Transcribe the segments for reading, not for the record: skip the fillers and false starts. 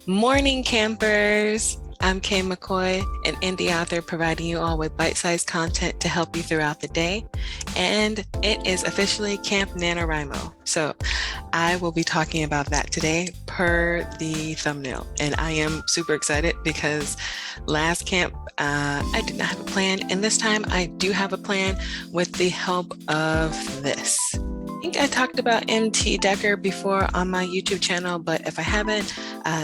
Morning, campers. I'm Kay McCoy, an indie author providing you all with bite-sized content to help you throughout the day. And it is officially Camp Nanowrimo. So I will be talking about that today per the thumbnail. And I am super excited because last camp, I did not have a plan. And this time I do have a plan with the help of this. I think I talked about MT Decker before on my YouTube channel, but if I haven't,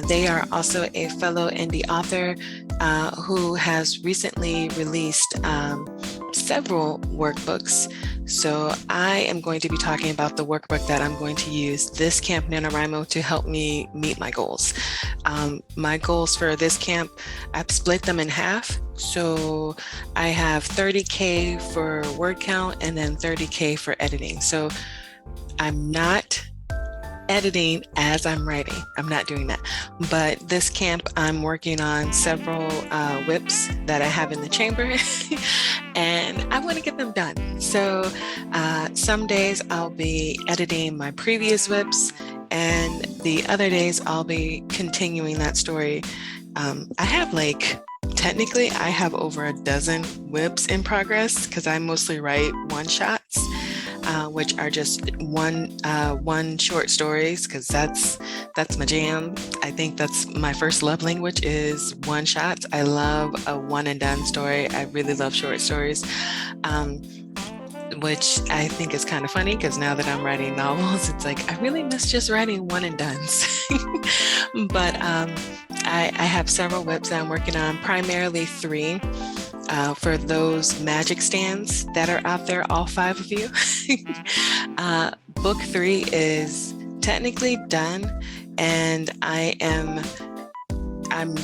they are also a fellow indie author who has recently released several workbooks. So I am going to be talking about the workbook that I'm going to use this Camp NaNoWriMo to help me meet my goals. My goals for this camp, I've split them in half. So I have 30K for word count and then 30K for editing. So I'm not editing as I'm writing. I'm not doing that. But this camp, I'm working on several whips that I have in the chamber and I want to get them done. So some days I'll be editing my previous whips and the other days I'll be continuing that story. I have technically I have over a dozen whips in progress because I mostly write one shots. Which are just one short stories, because that's my jam. I think that's my first love language is one shots. I love a one and done story. I really love short stories, which I think is kind of funny because now that I'm writing novels, it's like I really miss just writing one and dones. But I have several whips that I'm working on, primarily 3. For those magic stands that are out there, all 5 of you. Book 3 is technically done, and I'm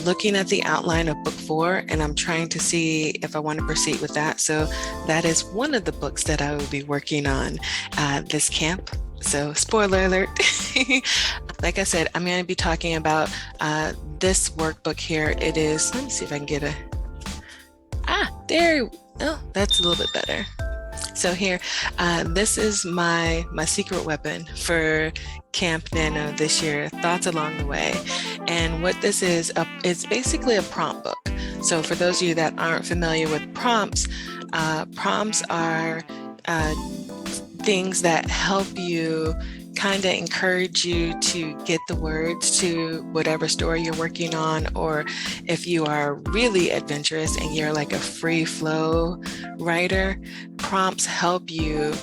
looking at the outline of book 4 and I'm trying to see if I want to proceed with that. So that is one of the books that I will be working on this camp. So spoiler alert. Like I said, I'm going to be talking about this workbook here. It is, let me see if I can get there. Oh, that's a little bit better. So here, this is my secret weapon for Camp Nano this year, Thoughts Along the Way. And what this is, it's basically a prompt book. So for those of you that aren't familiar with prompts, prompts are things that help you kind of encourage you to get the words to whatever story you're working on, or if you are really adventurous and you're like a free flow writer, prompts help you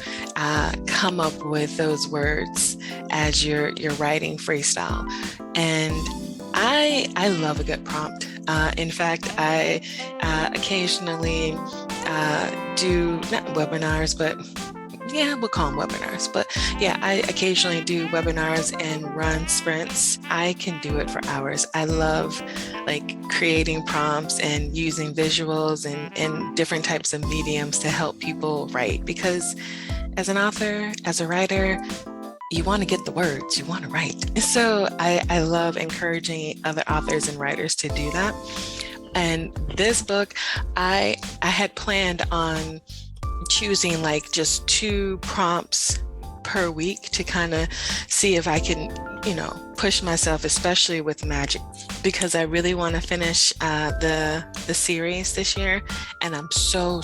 come up with those words as you're writing freestyle. And I love a good prompt. In fact, I occasionally do not webinars, but yeah, we'll call them webinars. But yeah, I occasionally do webinars and run sprints. I can do it for hours. I love creating prompts and using visuals and different types of mediums to help people write. Because as an author, as a writer, you want to get the words, you want to write. So I love encouraging other authors and writers to do that. And this book, I had planned on choosing just 2 prompts per week to kind of see if I can, push myself, especially with magic, because I really want to finish the series this year, and I'm so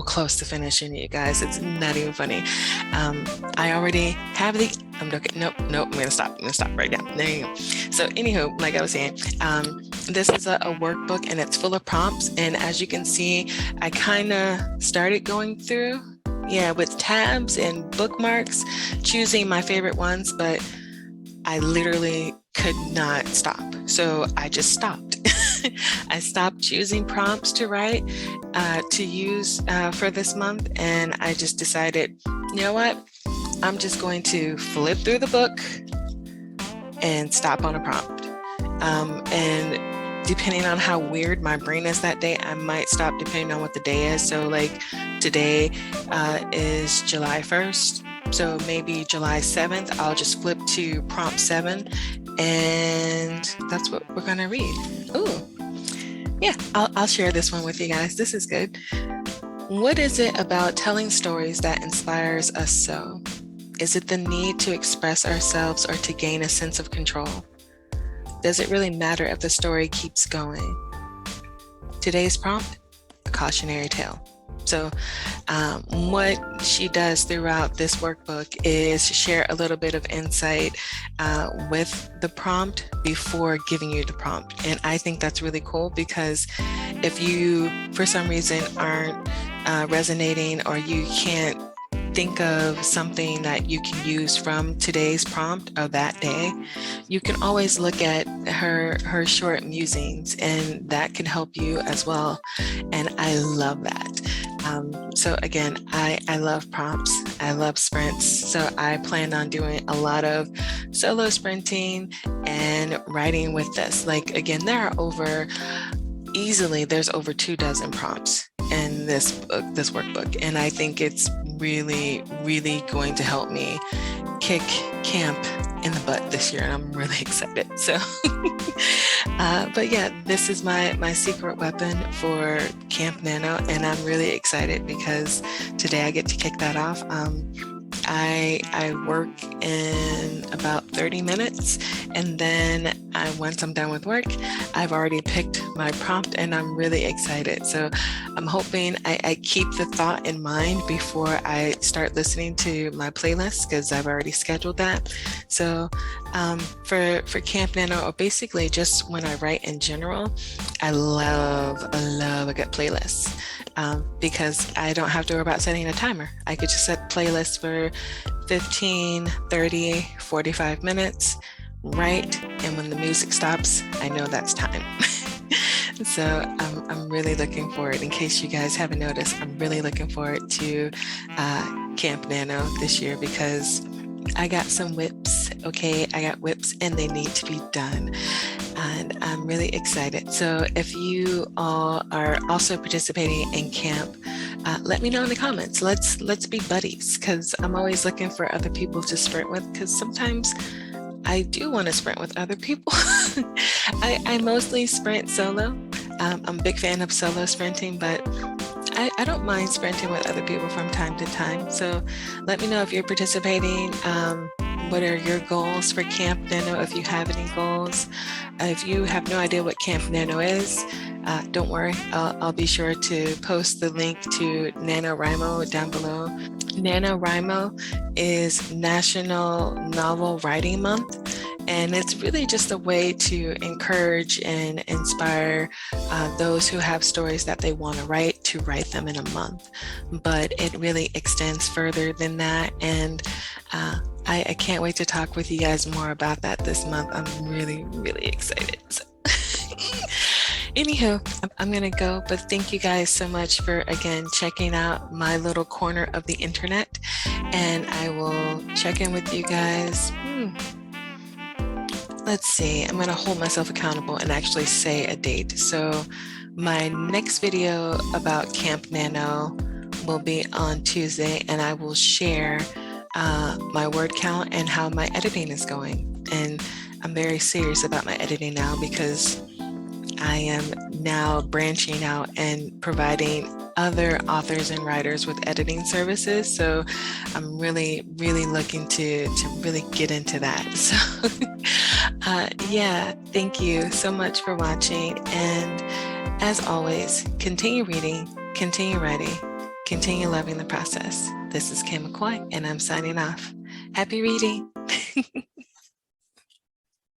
close to finishing it, you guys. It's not even funny. I already have I'm gonna stop right now. There you go. So anywho, like I was saying, this is a workbook and it's full of prompts, and as you can see, I kind of started going through with tabs and bookmarks, choosing my favorite ones, but I literally could not stop. So I just stopped. I stopped choosing prompts to write, to use for this month. And I just decided, you know what? I'm just going to flip through the book and stop on a prompt. And depending on how weird my brain is that day, I might stop depending on what the day is. So today is July 1st. So maybe July 7th, I'll just flip to prompt 7 and that's what we're gonna read. Ooh, yeah, I'll share this one with you guys. This is good. What is it about telling stories that inspires us so? Is it the need to express ourselves or to gain a sense of control? Does it really matter if the story keeps going? Today's prompt, a cautionary tale. So what she does throughout this workbook is share a little bit of insight with the prompt before giving you the prompt. And I think that's really cool, because if you, for some reason, aren't resonating, or you can't think of something that you can use from today's prompt or that day, you can always look at her short musings, and that can help you as well. And I love that. So again, I love prompts. I love sprints. So I plan on doing a lot of solo sprinting and writing with this. Like, again, there's over 24 prompts in this book, this workbook. And I think it's really, really going to help me kick camp in the butt this year. And I'm really excited. So, but yeah, this is my secret weapon for Camp Nano. And I'm really excited because today I get to kick that off. I work in about 30 minutes, and then once I'm done with work, I've already picked my prompt, and I'm really excited. So I'm hoping I keep the thought in mind before I start listening to my playlist, because I've already scheduled that. So for Camp Nano, or basically just when I write in general, I love a good playlist. Because I don't have to worry about setting a timer. I could just set playlists for 15, 30, 45 minutes, right? And when the music stops, I know that's time. So I'm really looking forward, in case you guys haven't noticed, I'm really looking forward to Camp Nano this year, because I got some whips, okay? I got whips, and they need to be done. And I'm really excited. So if you all are also participating in camp, let me know in the comments. Let's be buddies, because I'm always looking for other people to sprint with, because sometimes I do want to sprint with other people. I mostly sprint solo. I'm a big fan of solo sprinting, but I don't mind sprinting with other people from time to time. So let me know if you're participating. What are your goals for Camp Nano, if you have any goals? If you have no idea what Camp Nano is, don't worry. I'll be sure to post the link to NaNoWriMo down below. NaNoWriMo is National Novel Writing Month. And it's really just a way to encourage and inspire those who have stories that they want to write them in a month. But it really extends further than that. And I can't wait to talk with you guys more about that this month. I'm really, really excited. So anywho, I'm going to go, but thank you guys so much for, again, checking out my little corner of the internet. And I will check in with you guys. Let's see, I'm going to hold myself accountable and actually say a date. So my next video about Camp Nano will be on Tuesday, and I will share my word count and how my editing is going. And I'm very serious about my editing now, because I am now branching out and providing other authors and writers with editing services. So I'm really, really looking to really get into that. So yeah, thank you so much for watching. And as always, continue reading, continue writing, continue loving the process. This is Kim McCoy, and I'm signing off. Happy reading.